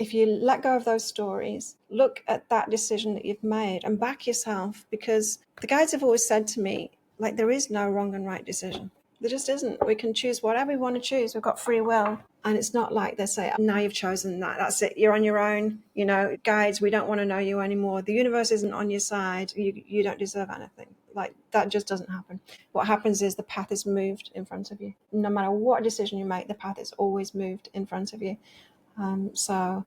if you let go of those stories, look at that decision that you've made and back yourself, because the guides have always said to me, like, there is no wrong and right decision. There just isn't. We can choose whatever we want to choose. We've got free will. And it's not like they say, now you've chosen that. That's it. You're on your own. You know, guides, we don't want to know you anymore. The universe isn't on your side. You don't deserve anything. Like, that just doesn't happen. What happens is the path is moved in front of you. No matter what decision you make, the path is always moved in front of you. So...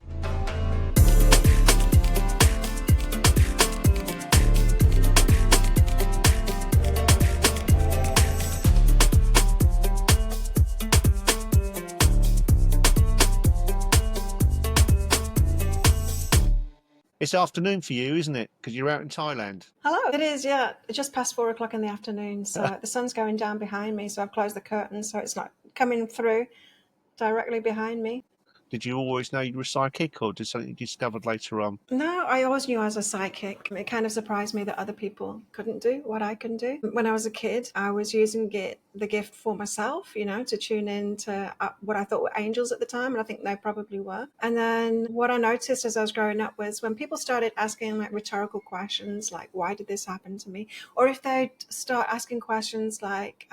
It's afternoon for you, isn't it? Because you're out in Thailand. Hello. It is, yeah. It's just past 4 o'clock in the afternoon. So the sun's going down behind me. So I've closed the curtains so it's not coming through directly behind me. Did you always know you were psychic, or did something you discovered later on? No, I always knew I was a psychic. It kind of surprised me that other people couldn't do what I can do. When I was a kid, I was using the gift for myself, you know, to tune in to what I thought were angels at the time, and I think they probably were. And then what I noticed as I was growing up was when people started asking like rhetorical questions, like, why did this happen to me? Or if they'd start asking questions like,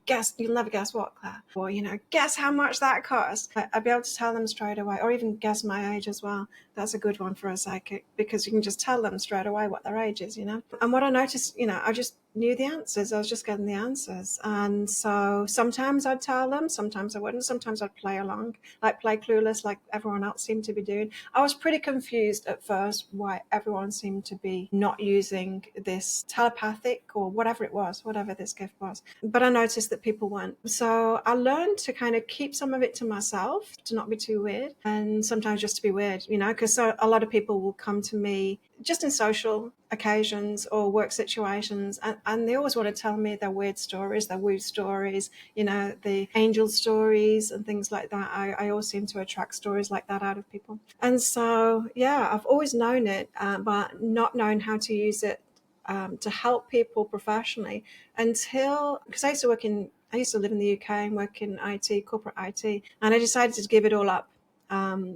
guess, you'll never guess what, Claire? Or, you know, guess how much that cost? I'd be able to tell them straight away, or even guess my age as well. That's a good one for a psychic, because you can just tell them straight away what their age is, you know. And what I noticed, you know, I just knew the answers. I was just getting the answers. And so sometimes I'd tell them, sometimes I wouldn't. Sometimes I'd play along, like play clueless, like everyone else seemed to be doing. I was pretty confused at first why everyone seemed to be not using this telepathic or whatever it was, whatever this gift was. But I noticed that people weren't. So I learned to kind of keep some of it to myself, to not be too weird, and sometimes just to be weird, you know, because a lot of people will come to me just in social occasions or work situations, and they always want to tell me their weird stories, their woo stories, you know, the angel stories and things like that. I always seem to attract stories like that out of people. And so, yeah, I've always known it, but not known how to use it to help people professionally until, because I used to live in the UK and work in IT, corporate IT, and I decided to give it all up.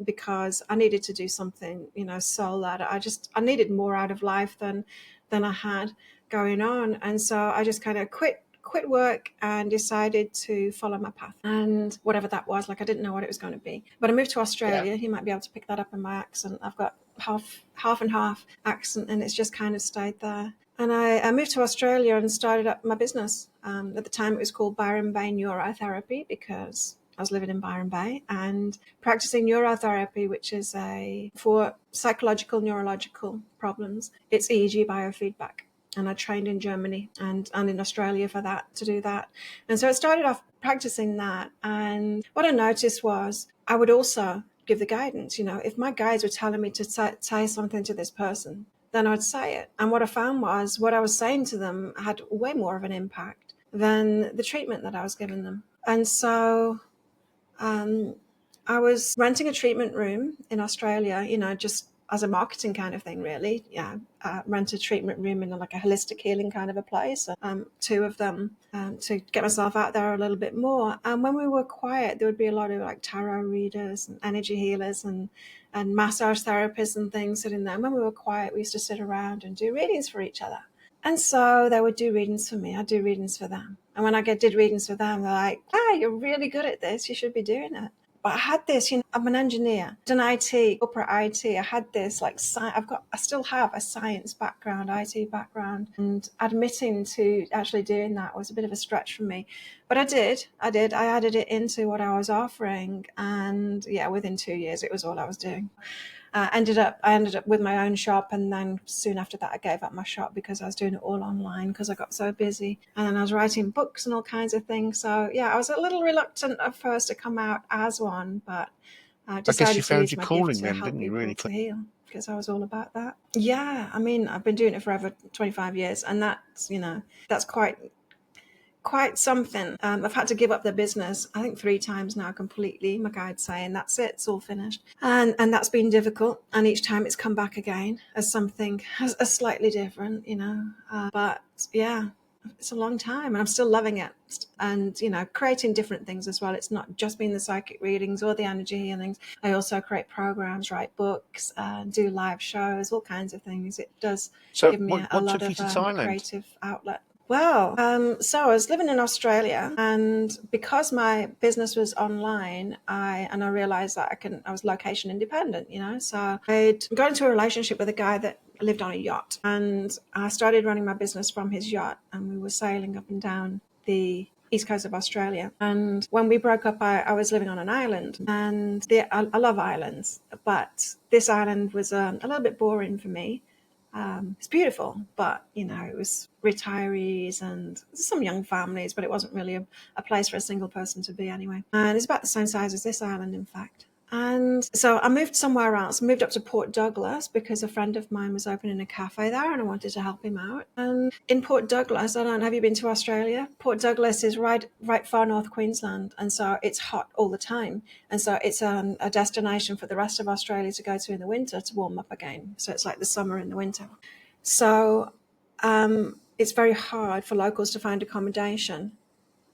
Because I needed to do something, you know, so that I needed more out of life than I had going on. And so I just kind of quit work and decided to follow my path, and whatever that was, like, I didn't know what it was going to be. But I moved to Australia. You might be able to pick that up in my accent. I've got half and half accent, and it's just kind of stayed there. And I moved to Australia and started up my business. At the time, it was called Byron Bay Neurotherapy, because I was living in Byron Bay and practicing neurotherapy, which is for psychological, neurological problems. It's EEG biofeedback. And I trained in Germany and in Australia for that, to do that. And so I started off practicing that. And what I noticed was I would also give the guidance. You know, if my guides were telling me to say something to this person, then I'd say it. And what I found was what I was saying to them had way more of an impact than the treatment that I was giving them. And so I was renting a treatment room in Australia, you know, just as a marketing kind of thing, really. Yeah, rent a treatment room in like a holistic healing kind of a place. 2 of them to get myself out there a little bit more. And when we were quiet, there would be a lot of like tarot readers and energy healers and massage therapists and things sitting there. And when we were quiet, we used to sit around and do readings for each other. And so they would do readings for me. I'd do readings for them. And when I did readings for them, they're like, you're really good at this. You should be doing it. But I had this, you know, I'm an engineer, done IT, corporate IT. I had this like, I still have a science background, IT background. And admitting to actually doing that was a bit of a stretch for me. But I did. I added it into what I was offering. And yeah, within 2 years, it was all I was doing. I ended up with my own shop, and then soon after that I gave up my shop because I was doing it all online because I got so busy, and then I was writing books and all kinds of things. So yeah, I was a little reluctant at first to come out as one, but I decided you to found use your my calling gift to then, help didn't you, people really? to heal, because I was all about that. Yeah, I mean, I've been doing it for over 25 years, and that's, you know, that's quite something. I've had to give up the business, I think 3 times now completely. My guide's saying, that's it, it's all finished. And that's been difficult. And each time it's come back again as something as slightly different, you know. But yeah, it's a long time, and I'm still loving it. And, creating different things as well. It's not just being the psychic readings or the energy healings. I also create programs, write books, do live shows, all kinds of things. It does So give me a what lot took you of to Thailand? creative outlet. Well, so I was living in Australia, and because my business was online, I realized that I was location independent, So I'd got into a relationship with a guy that lived on a yacht, and I started running my business from his yacht, and we were sailing up and down the east coast of Australia. And when we broke up, I was living on an island, and I love islands, but this island was a little bit boring for me. It's beautiful, but it was retirees and some young families, but it wasn't really a place for a single person to be anyway. And it's about the same size as this island, in fact. And so I moved somewhere else, moved up to Port Douglas because a friend of mine was opening a cafe there and I wanted to help him out. And in Port Douglas, I don't know, have you been to Australia? Port Douglas is right far north Queensland. And so it's hot all the time. And so it's a destination for the rest of Australia to go to in the winter to warm up again. So it's like the summer and the winter. So it's very hard for locals to find accommodation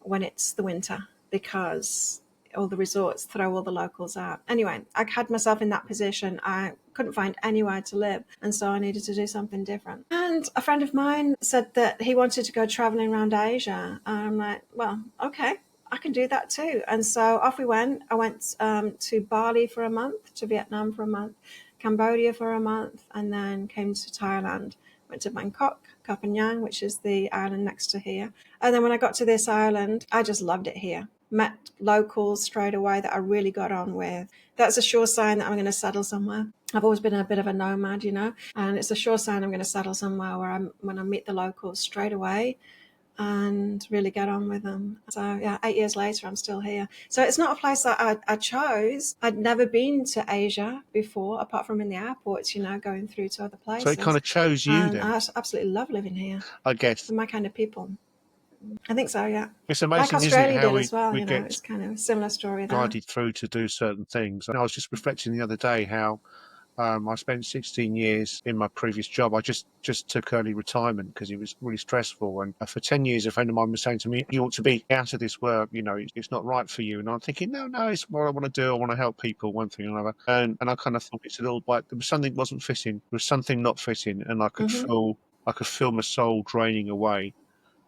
when it's the winter because all the resorts throw all the locals out. Anyway, I had myself in that position. I couldn't find anywhere to live, and so I needed to do something different. And a friend of mine said that he wanted to go traveling around Asia. And I'm like, well, okay, I can do that too. And so off we went. I went to Bali for a month, to Vietnam for a month, Cambodia for a month, and then came to Thailand. Went to Bangkok, Koh Phangan, which is the island next to here. And then when I got to this island, I just loved it here. Met locals straight away that I really got on with. That's a sure sign that I'm going to settle somewhere. I've always been a bit of a nomad, and it's a sure sign I'm going to settle somewhere when I meet the locals straight away and really get on with them. So yeah, 8 years later, I'm still here. So it's not a place that I chose. I'd never been to Asia before, apart from in the airports, going through to other So it kind places. of chose you And I then, absolutely love living here. I guess. They're my kind of people. I think so, yeah. It's Like amazing, isn't it, Australia how did as well, we get it's kind of a similar story there. guided through to do certain things. And I was just reflecting the other day how I spent 16 years in my previous job. I just took early retirement because it was really stressful. And for 10 years, a friend of mine was saying to me, you ought to be out of this work. It's not right for you. And I'm thinking, no, it's what I want to do. I want to help people, one thing or another. And I kind of thought it's a little bit, there was something wasn't fitting. There was something not fitting. And Mm-hmm. I could feel my soul draining away,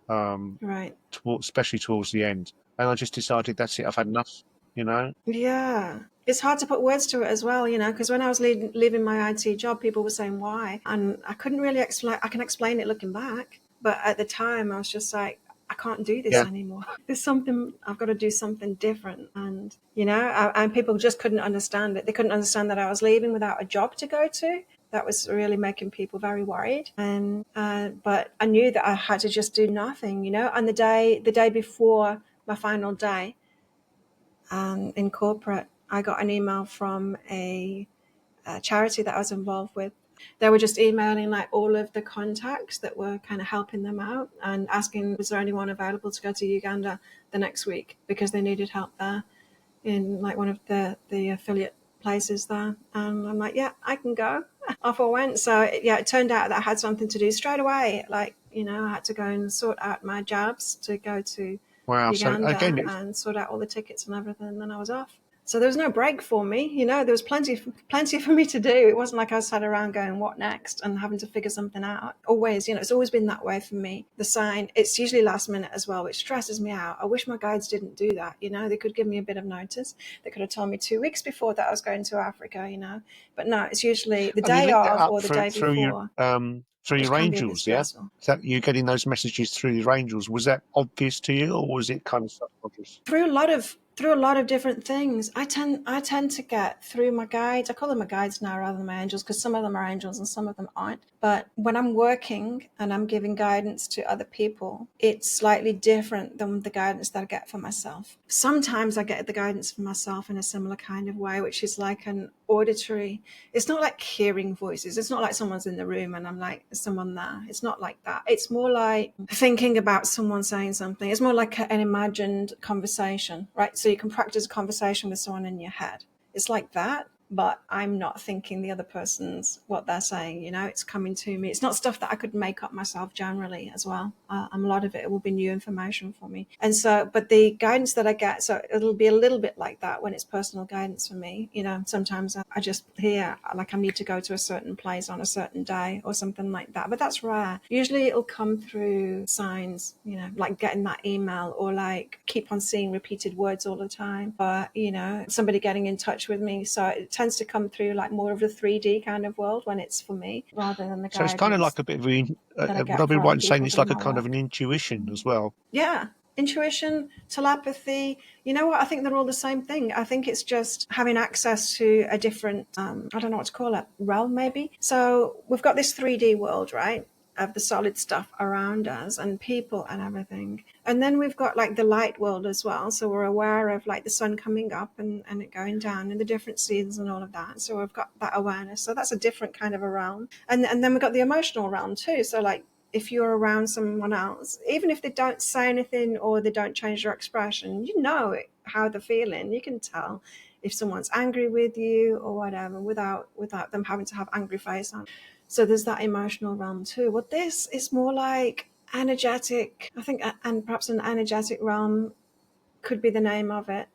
Right. especially towards the end. And I just decided, that's it. I've had enough. Yeah. It's hard to put words to it as well, because when I was leaving my IT job, people were saying why. And I couldn't really explain. I can explain it looking back. But at the time, I was just like, I can't do this Yeah. anymore. I've got to do something different. And, and people just couldn't understand it. They couldn't understand that I was leaving without a job to go to. That was really making people very worried. And, but I knew that I had to just do nothing, And the day before my final day, in corporate, I got an email from a charity that I was involved with. They were just emailing like all of the contacts that were kind of helping them out and asking, was there anyone available to go to Uganda the next week because they needed help there in like one of the affiliate places there. And I'm like, yeah, I can go. Off I went. So yeah, it turned out that I had something to do straight away. Like, I had to go and sort out my jobs to go to Wow. So again, Uganda and sort out all the tickets and everything. And then I was off. So there was no break for me. There was plenty for me to do. It wasn't like I sat around going, what next? And having to figure something out. Always, it's always been that way for me. The sign, it's usually last minute as well, which stresses me out. I wish my guides didn't do that. They could give me a bit of notice. They could have told me 2 weeks before that I was going to Africa, But no, it's usually the have you day linked that of up or the day through your before, through which your can be a bit angels? Yeah, stressful. is that you getting those messages through your angels? Was that obvious to you, or was it kind of subconscious? Through a lot of different things. I tend to get through my guides. I call them my guides now rather than my angels because some of them are angels and some of them aren't. But when I'm working and I'm giving guidance to other people, it's slightly different than the guidance that I get for myself. Sometimes I get the guidance for myself in a similar kind of way, which is like an auditory. It's not like hearing voices. It's not like someone's in the room and I'm like, is someone there? It's not like that. It's more like thinking about someone saying something. It's more like an imagined conversation, right? So you can practice a conversation with someone in your head. It's like that, but I'm not thinking the other person's what they're saying. It's coming to me. It's not stuff that I could make up myself generally as well. A lot of it will be new information for me. And so, but the guidance that I get, so it'll be a little bit like that when it's personal guidance for me. Sometimes I just hear like I need to go to a certain place on a certain day or something like that. But that's rare. Usually it'll come through signs, like getting that email, or like keep on seeing repeated words all the time, or, somebody getting in touch with me. So it tends to come through like more of the 3D kind of world when it's for me, rather than the So it's kind of guidance like a bit of that I would I get be for right other in saying people it's doing like a my kind of an work. intuition as well? Yeah. Intuition, telepathy, you know what? I think they're all the same thing. I think it's just having access to a different, I don't know what to call it, realm maybe. So we've got this 3D world, right? Of the solid stuff around us and people and everything. And then we've got like the light world as well. So we're aware of like the sun coming up and it going down and the different seasons and all of that. So we've got that awareness. So that's a different kind of a realm. And then we've got the emotional realm too. So like, if you're around someone else, even if they don't say anything or they don't change their expression, how they're feeling. You can tell if someone's angry with you or whatever without them having to have angry face on. So there's that emotional realm too. Well, this is more like energetic, I think, and perhaps an energetic realm could be the name of it.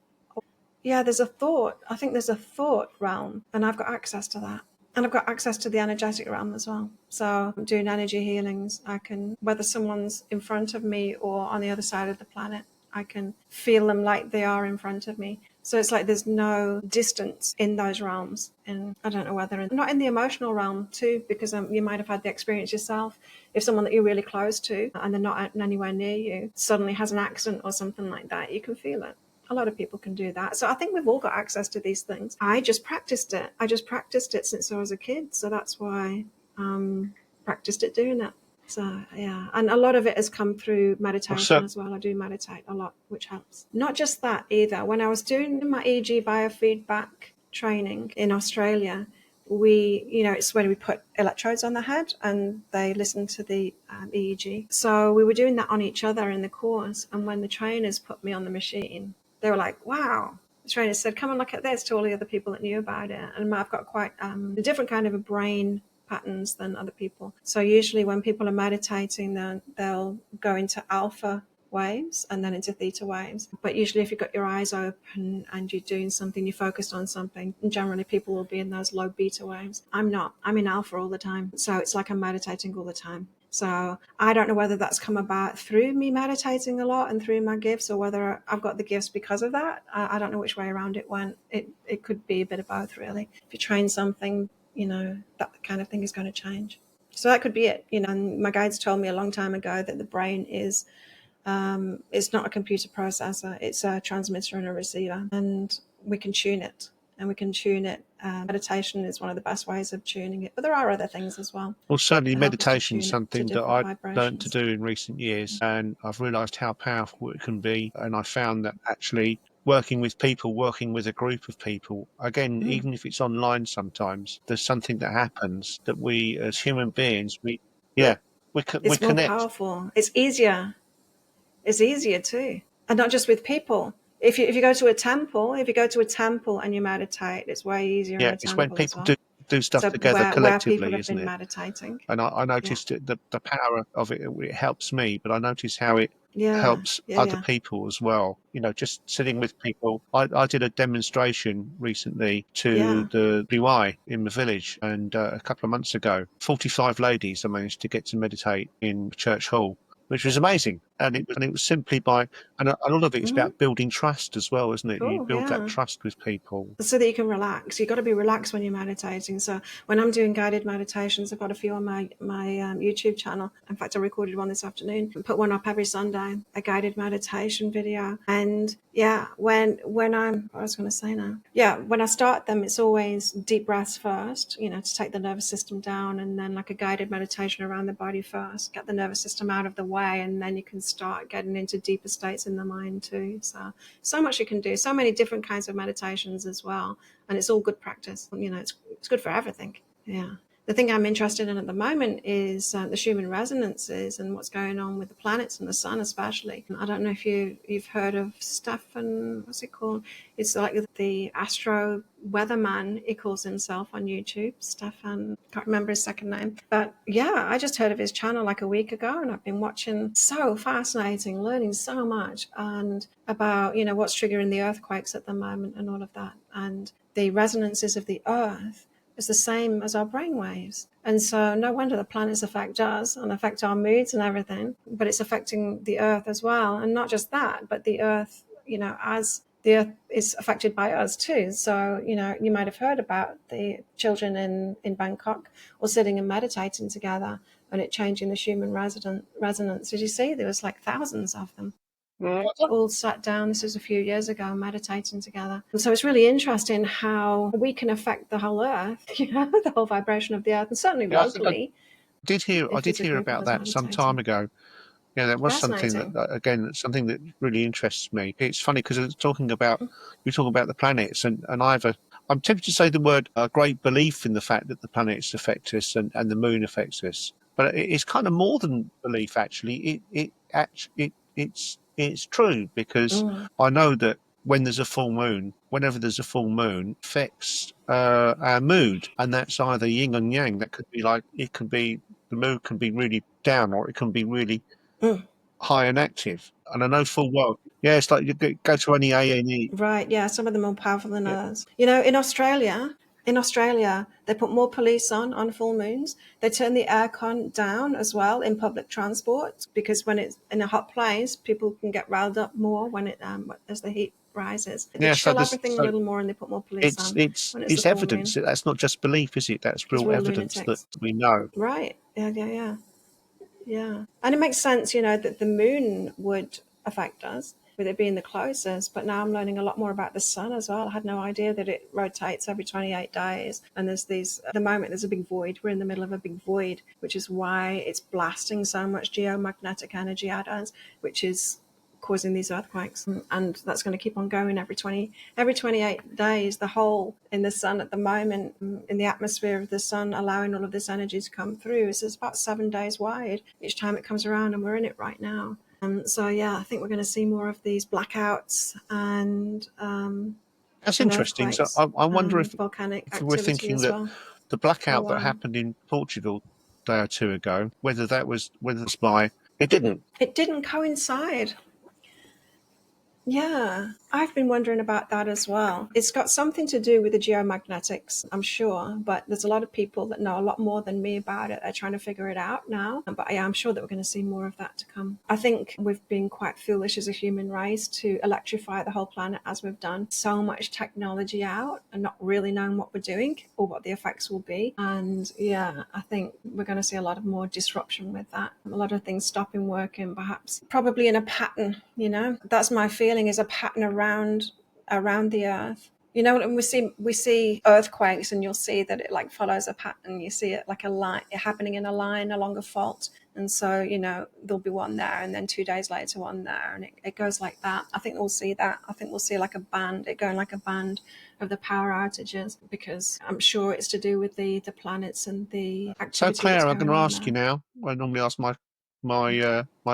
Yeah, there's a thought. I think there's a thought realm, and I've got access to that. And I've got access to the energetic realm as well. So I'm doing energy healings. I can, whether someone's in front of me or on the other side of the planet, I can feel them like they are in front of me. So it's like there's no distance in those realms. And I don't know whether, not in the emotional realm too, because you might have had the experience yourself. If someone that you're really close to and they're not anywhere near you suddenly has an accident or something like that, you can feel it. A lot of people can do that. So I think we've all got access to these things. I just practiced it since I was a kid. So that's why I practiced it doing it. So yeah, and a lot of it has come through Well, meditation so as well. I do meditate a lot, which helps. Not just that either. When I was doing my EEG biofeedback training in Australia, it's when we put electrodes on the head and they listen to the EEG. So we were doing that on each other in the course. And when the trainers put me on the machine, they were like, wow. The trainer said, come and look at this, to all the other people that knew about it. And I've got quite a different kind of a brain patterns than other people. So usually when people are meditating, then they'll go into alpha waves and then into theta waves. But usually if you've got your eyes open and you're doing something, you're focused on something, and generally people will be in those low beta waves. I'm not. I'm in alpha all the time. So it's like I'm meditating all the time. So I don't know whether that's come about through me meditating a lot and through my gifts, or whether I've got the gifts because of that. I don't know which way around it went. It could be a bit of both, really. If you train something, that kind of thing is going to change. So that could be it. And my guides told me a long time ago that the brain is it's not a computer processor. It's a transmitter and a receiver, and we can tune it. And we can tune it. Meditation is one of the best ways of tuning it, but there are other things as well certainly to help us to meditation is tune it to something that different I learned to vibrations. do in recent years, and I've realised how powerful it can be. And I found that actually working with people, working with a group of people, again, Mm. even if it's online, sometimes there's something that happens that we, as human beings, yeah, we It's more connect. powerful. It's easier. It's easier too, and not just with people. If you go to a temple, and you meditate, it's way easier in Yeah, a it's when temple as people well. do stuff So together where people collectively, have isn't been it? meditating. And I Yeah. noticed the power of it. It helps me, but I notice how it Yeah. helps Yeah. other Yeah. people as well. Just sitting with people. I did a demonstration recently to Yeah. the WI in the village, and a couple of months ago, 45 ladies I managed to get to meditate in church hall, which was amazing. And it was simply by, and a lot of it is Mm-hmm. about building trust as well, isn't it? You Cool. build that Yeah. trust with people. So that you can relax. You've got to be relaxed when you're meditating. So when I'm doing guided meditations, I've got a few on my YouTube channel. In fact, I recorded one this afternoon and put one up every Sunday, a guided meditation video. And yeah, when I'm, what I was going to say now? Yeah, when I start them, it's always deep breaths first, to take the nervous system down, and then like a guided meditation around the body first, get the nervous system out of the way, and then you can start getting into deeper states in the mind too. So much you can do, so many different kinds of meditations as well, and it's all good practice. It's good for everything. Yeah. The thing I'm interested in at the moment is the Schumann resonances and what's going on with the planets and the sun, especially. I don't know if you've heard of Stefan. What's it called? It's like the astro weatherman. He calls himself on YouTube. Stefan. Can't remember his second name, but yeah, I just heard of his channel like a week ago, and I've been watching. So fascinating, learning so much, and about what's triggering the earthquakes at the moment and all of that, and the resonances of the earth is the same as our brainwaves. And so no wonder the planets affect us and affect our moods and everything, but it's affecting the earth as well. And not just that, but the earth, as the earth is affected by us too. So, you might have heard about the children in Bangkok all sitting and meditating together and it changing the Schumann resonance. Did you see? There was like thousands of them all sat down. This was a few years ago, meditating together. And so it's really interesting how we can affect the whole earth, the whole vibration of the earth, and certainly Yeah, I think locally I if did there's a hear group of about us that some time meditating. ago. Yeah, that was something that, Fascinating. again, something that really interests me. It's funny because it's talking about you talk about the planets, and I'm tempted to say the word great belief in the fact that the planets affect us and the moon affects us, but it's kind of more than belief. Actually, it's true because Mm, I know that when there's a full moon, whenever there's a full moon, affects our mood, and that's either yin and yang. That could be like it can be the mood can be really down, or it can be really mm. high and active. And I know full well, yeah, it's like you go to any A&E. Right, yeah, some of them are more powerful than Yeah, others. In Australia, they put more police on full moons. They turn the aircon down as well in public transport because when it's in a hot place, people can get riled up more when it as the heat rises. They yeah. So chill this, everything a so little more and they put more police on when it's the it's full evidence. moon That's not just belief, is it? That's because real we're all evidence that lunatics. we know. Right? Yeah, yeah, yeah. Yeah. And it makes sense, that the moon would affect us with it being the closest. But now I'm learning a lot more about the sun as well. I had no idea that it rotates every 28 days. And at the moment, there's a big void. We're in the middle of a big void, which is why it's blasting so much geomagnetic energy at us, which is causing these earthquakes, and that's going to keep on going every 28 days. The hole in the sun at the moment, in the atmosphere of the sun, allowing all of this energy to come through, is about 7 days wide each time it comes around, and we're in it right now. So yeah, I think we're going to see more of these blackouts That's and interesting. So earthquakes, I wonder volcanic if we're activity thinking as that well the for a blackout that while. happened in Portugal a day or two ago, whether it's by it didn't. It didn't coincide. Yeah, I've been wondering about that as well. It's got something to do with the geomagnetics, I'm sure, but there's a lot of people that know a lot more than me about it. They're trying to figure it out now. But yeah, I'm sure that we're going to see more of that to come. I think we've been quite foolish as a human race to electrify the whole planet as we've done. So much technology out and not really knowing what we're doing or what the effects will be. And yeah, I think we're going to see a lot of more disruption with that. A lot of things stopping working, perhaps, probably in a pattern. That's my feeling, is a pattern around the earth. And we see earthquakes, and you'll see that it like follows a pattern. You see it like a line happening in a line along a fault, and so there'll be one there, and then 2 days later one there, and it goes like that. I think we'll see that. I think we'll see like a band, it going like a band of the power outages, because I'm sure it's to do with the planets and the So activity that's Claire, I'm going going to on ask you there. now. I normally ask my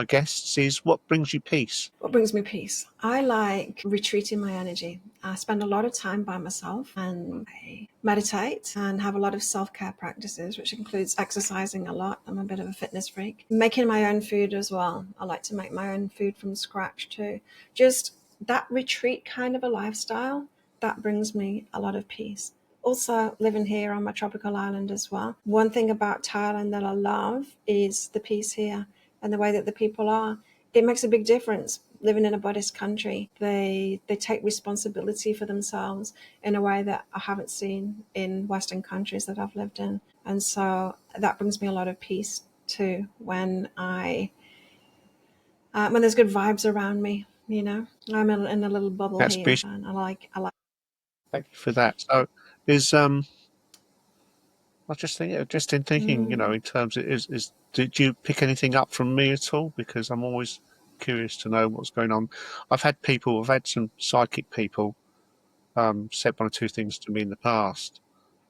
guests is what brings you peace. What brings me peace? I like retreating my energy. I spend a lot of time by myself and I meditate and have a lot of self care practices, which includes exercising a lot. I'm a bit of a fitness freak. Making my own food as well. I like to make my own food from scratch too. Just that retreat kind of a lifestyle, that brings me a lot of peace. Also, living here on my tropical island as well. One thing about Thailand that I love is the peace here and the way that the people are. It makes a big difference living in a Buddhist country. They take responsibility for themselves in a way that I haven't seen in Western countries that I've lived in, and so that brings me a lot of peace too when there's good vibes around me. I'm in a little bubble That's here, peace. and I like. Thank you for that. So is I was just in thinking, Mm. in terms of did you pick anything up from me at all? Because I'm always curious to know what's going on. I've had some psychic people said one or two things to me in the past,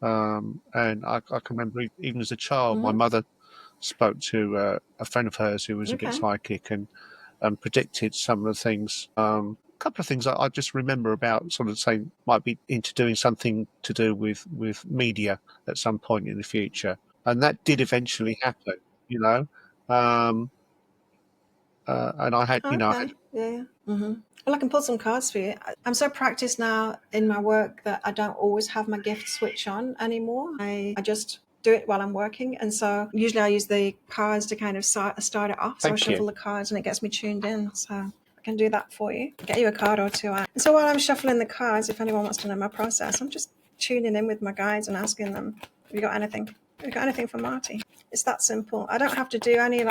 And I can remember even as a child, my Hmm. mother spoke to a friend of hers who was a bit Okay. psychic and predicted some of the things. A couple of things I just remember about sort of saying might be into doing something to do with media at some point in the future, and that did eventually happen. You know, um, and I had, I had, Okay. Yeah. Yeah. Hmm. Well, I can pull some cards for you. I'm so practiced now in my work that I don't always have my gift switch on anymore. I just do it while I'm working. And so usually I use the cards to kind of start it off. So I thank you. shuffle the cards and it gets me tuned in. So I can do that for you. Get you a card or two out. And so while I'm shuffling the cards, if anyone wants to know my process, I'm just tuning in with my guides and asking them, have you got anything? Have you got anything for Marty? It's that simple. I don't have to do any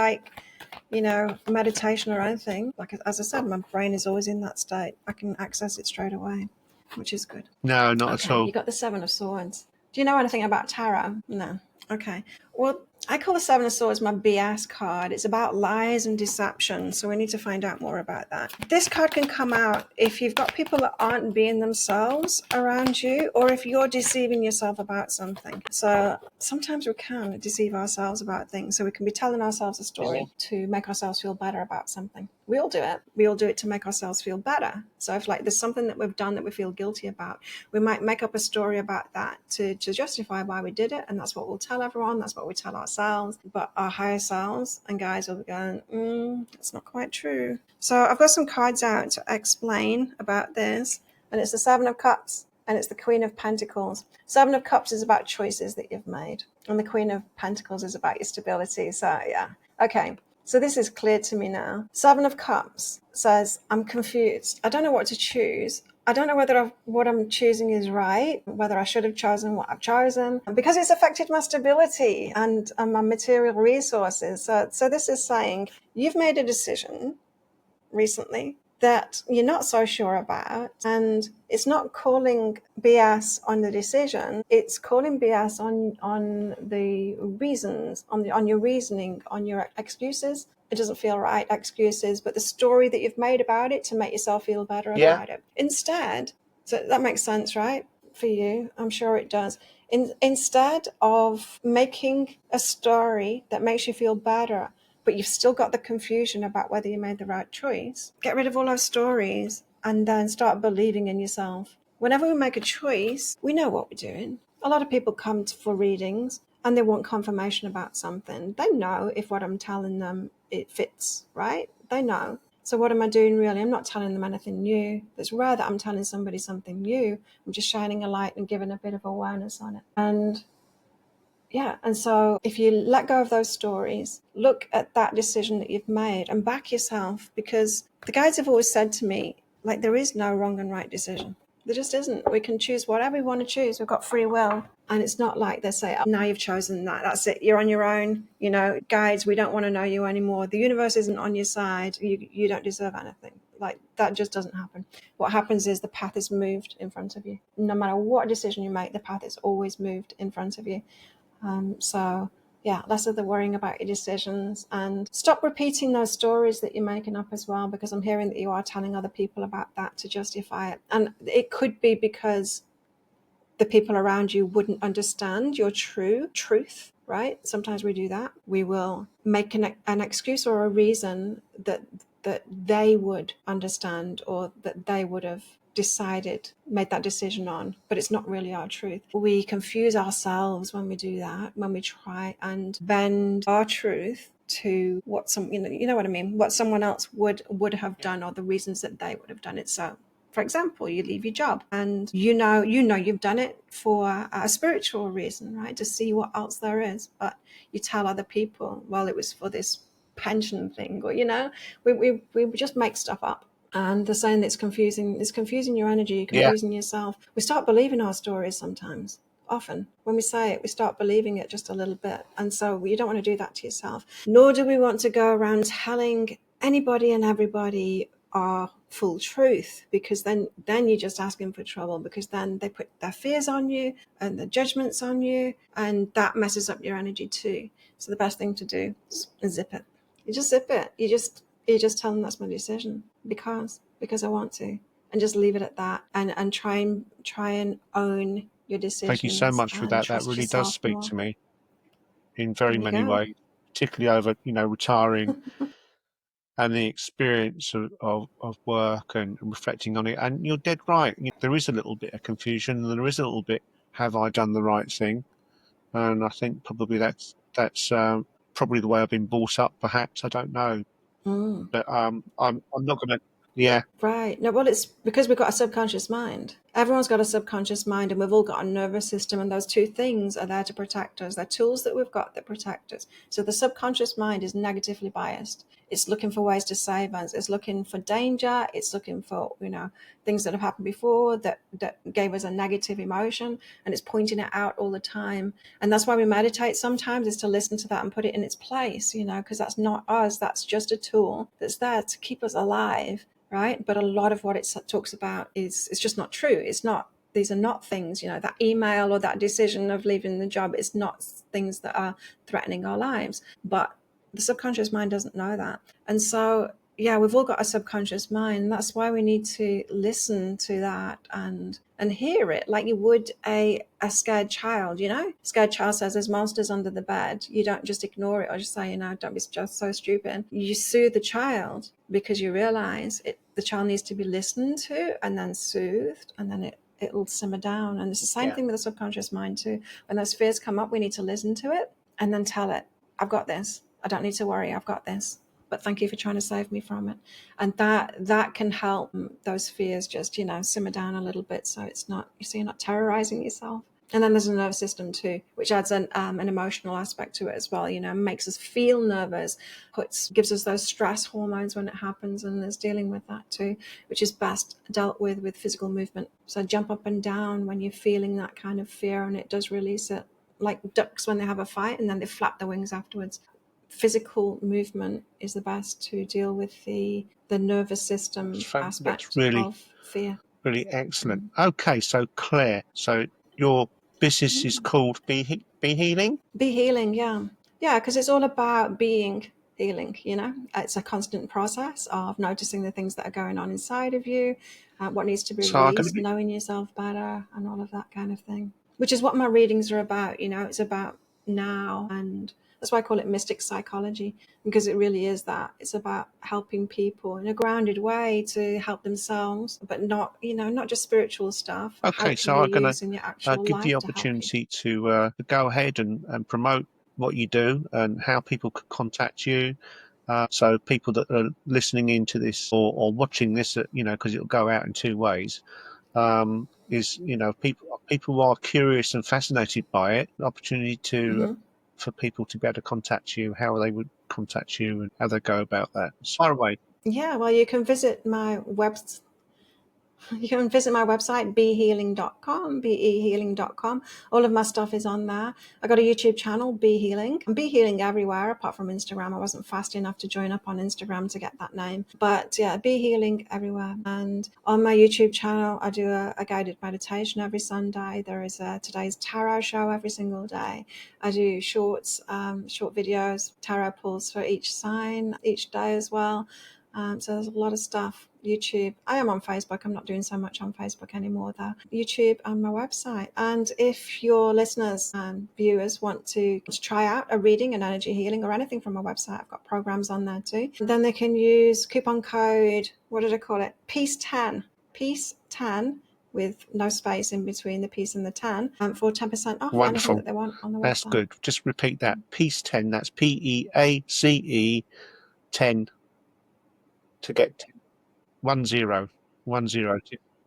meditation or anything. Like, as I said, my brain is always in that state. I can access it straight away, which is good. No, not at Okay, you all. got the Seven of Swords. Do you know anything about tarot? No. Okay. Well, I call the Seven of Swords my BS card. It's about lies and deception, so we need to find out more about that. This card can come out if you've got people that aren't being themselves around you, or if you're deceiving yourself about something. So sometimes we can deceive ourselves about things. So we can be telling ourselves a story to make ourselves feel better about something. We all do it. We all do it to make ourselves feel better. So if there's something that we've done that we feel guilty about, we might make up a story about that to justify why we did it. And that's what we'll tell everyone. That's what we tell ourselves. But our higher selves and guides will be going, that's not quite true. So I've got some cards out to explain about this. And it's the Seven of Cups and it's the Queen of Pentacles. Seven of Cups is about choices that you've made. And the Queen of Pentacles is about your stability. So yeah. Okay. So this is clear to me now. Seven of Cups says, I'm confused. I don't know what to choose. I don't know whether what I'm choosing is right, whether I should have chosen what I've chosen, because it's affected my stability and my material resources. So this is saying you've made a decision recently that you're not so sure about, and it's not calling BS on the decision, it's calling BS on the reasons, on your reasoning, on your excuses. It doesn't feel right, excuses, but the story that you've made about it to make yourself feel better Yeah. about it instead. So that makes sense, right, for you? I'm sure it does. Instead of making a story that makes you feel better, but you've still got the confusion about whether you made the right choice, get rid of all those stories and then start believing in yourself. Whenever we make a choice, we know what we're doing. A lot of people come for readings and they want confirmation about something. They know if what I'm telling them, it fits, right? They know. So what am I doing really? I'm not telling them anything new. It's rare that I'm telling somebody something new. I'm just shining a light and giving a bit of awareness on it. And yeah, and so if you let go of those stories, look at that decision that you've made and back yourself, because the guides have always said to me, there is no wrong and right decision. There just isn't. We can choose whatever we want to choose. We've got free will. And it's not like they say, oh, now you've chosen that. That's it. You're on your own. Guides, we don't want to know you anymore. The universe isn't on your side. You don't deserve anything. That just doesn't happen. What happens is the path is moved in front of you. No matter what decision you make, the path is always moved in front of you. So yeah, less of the worrying about your decisions, and stop repeating those stories that you're making up as well, because I'm hearing that you are telling other people about that to justify it. And it could be because the people around you wouldn't understand your true truth, right? Sometimes we do that. We will make an excuse or a reason that they would understand, or that they would have made that decision on, but it's not really our truth. We confuse ourselves when we do that, when we try and bend our truth to what you know what I mean, what someone else would have done, or the reasons that they would have done it. So for example, you leave your job and you've done it for a spiritual reason, right? To see what else there is. But you tell other people, well, it was for this pension thing, or, we just make stuff up. And they're saying it's confusing your energy, Yeah. confusing yourself. We start believing our stories sometimes. Often when we say it, we start believing it just a little bit. And so you don't want to do that to yourself. Nor do we want to go around telling anybody and everybody our full truth, because then you're just asking for trouble, because then they put their fears on you and the judgments on you, and that messes up your energy too. So the best thing to do is zip it. You just zip it. You just tell them that's my decision because I want to, and just leave it at that, and try and own your Thank you so decisions much for and that. That trust really does yourself speak more. to me in very There you many go. ways, particularly over, retiring and the experience of work and reflecting on it. And you're dead right. There is a little bit of confusion. There is a little bit, have I done the right thing? And I think probably that's probably the way I've been brought up. Perhaps I don't know, Mm. but I'm not going to. Yeah, Right. No, well, it's because we've got a subconscious mind. Everyone's got a subconscious mind, and we've all got a nervous system, and those two things are there to protect us. They're tools that we've got that protect us. So the subconscious mind is negatively biased. It's looking for ways to save us. It's looking for danger. It's looking for, things that have happened before that gave us a negative emotion, and it's pointing it out all the time. And that's why we meditate sometimes, is to listen to that and put it in its place, because that's not us. That's just a tool that's there to keep us alive, right? But a lot of what it talks about is it's just not true. It's not. These are not things, that email or that decision of leaving the job. It's not things that are threatening our lives. But the subconscious mind doesn't know that. And so, yeah, we've all got a subconscious mind. That's why we need to listen to that and hear it like you would a scared child. Scared child says there's monsters under the bed. You don't just ignore it or just say, don't be just so stupid. You soothe the child because you realize the child needs to be listened to and then soothed, and then it'll simmer down. And it's the same thing with the subconscious mind too. When those fears come up, we need to listen to it and then tell it, I've got this. I don't need to worry. I've got this. But thank you for trying to save me from it. And that can help those fears just, simmer down a little bit, so you're not terrorizing yourself. And then there's a nervous system too, which adds an emotional aspect to it as well. Makes us feel nervous, gives us those stress hormones when it happens, and there's dealing with that too, which is best dealt with physical movement. So jump up and down when you're feeling that kind of fear, and it does release it, like ducks when they have a fight and then they flap their wings afterwards. Physical movement is the best to deal with the nervous system that's aspect really, of fear. really excellent. Okay, so Claire, so your business is called Be Healing. Be healing, yeah, because it's all about being healing. It's a constant process of noticing the things that are going on inside of you, what needs to be So I'm going to released, be knowing yourself better, and all of that kind of thing, which is what my readings are about. It's about now, and that's why I call it mystic psychology, because it really is that. It's about helping people in a grounded way to help themselves, but not just spiritual stuff, but how okay. can So you I'm going use in your to actual give the life to help people. opportunity to go ahead and promote what you do and how people could contact you. So people that are listening into this or watching this, because it'll go out in two ways. Is people who are curious and fascinated by it, the opportunity to Mm-hmm. for people to be able to contact you, how they would contact you, and how they go about that. Fire away. Yeah, well, you can visit my website, behealing.com, behealing.com. All of my stuff is on there. I got a YouTube channel, Be Healing. Be Healing everywhere apart from Instagram. I wasn't fast enough to join up on Instagram to get that name. But yeah, Be Healing everywhere. And on my YouTube channel, I do a guided meditation every Sunday. There is a today's tarot show every single day. I do short videos, tarot pulls for each sign each day as well. So there's a lot of stuff. YouTube. I am on Facebook. I'm not doing so much on Facebook anymore though. YouTube and my website. And if your listeners and viewers want to try out a reading, an energy healing, or anything from my website, I've got programs on there too. Then they can use coupon code, what did I call it? Peace10. Peace10 with no space in between the peace and the 10 for 10% off anything Wonderful. that they want on the That's website. good. Just repeat that. Peace 10. That's PEACE 10 to get 10, 10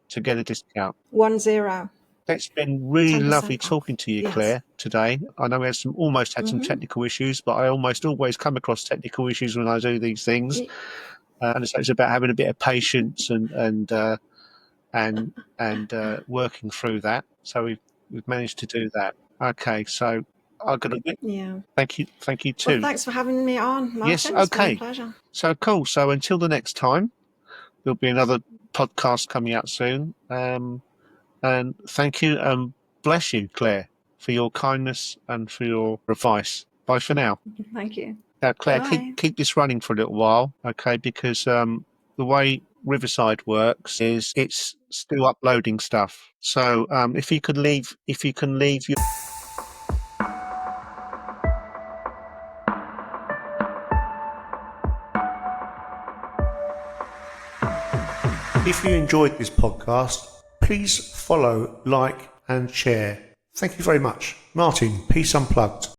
to get a discount. 10, It's been really lovely 10% talking off. to you, Yes. Claire, today. I know we had almost had some Mm-hmm. technical issues, but I almost always come across technical issues when I do these things. And so it's about having a bit of patience and working through that. So we've managed to do that. Okay, so I'm gonna Yeah. thank you Well, too. thanks for having me on, Yes, Martin. It's been a okay. pleasure. So cool. So until the next time, there'll be another podcast coming out soon. And thank you and bless you, Claire, for your kindness and for your advice. Bye for now. Thank you. Now, Claire, Bye. keep this running for a little while, okay? Because the way Riverside works is it's still uploading stuff. So if you can leave your If you enjoyed this podcast, please follow, like and share. Thank you very much. Martin, Peace Unplugged.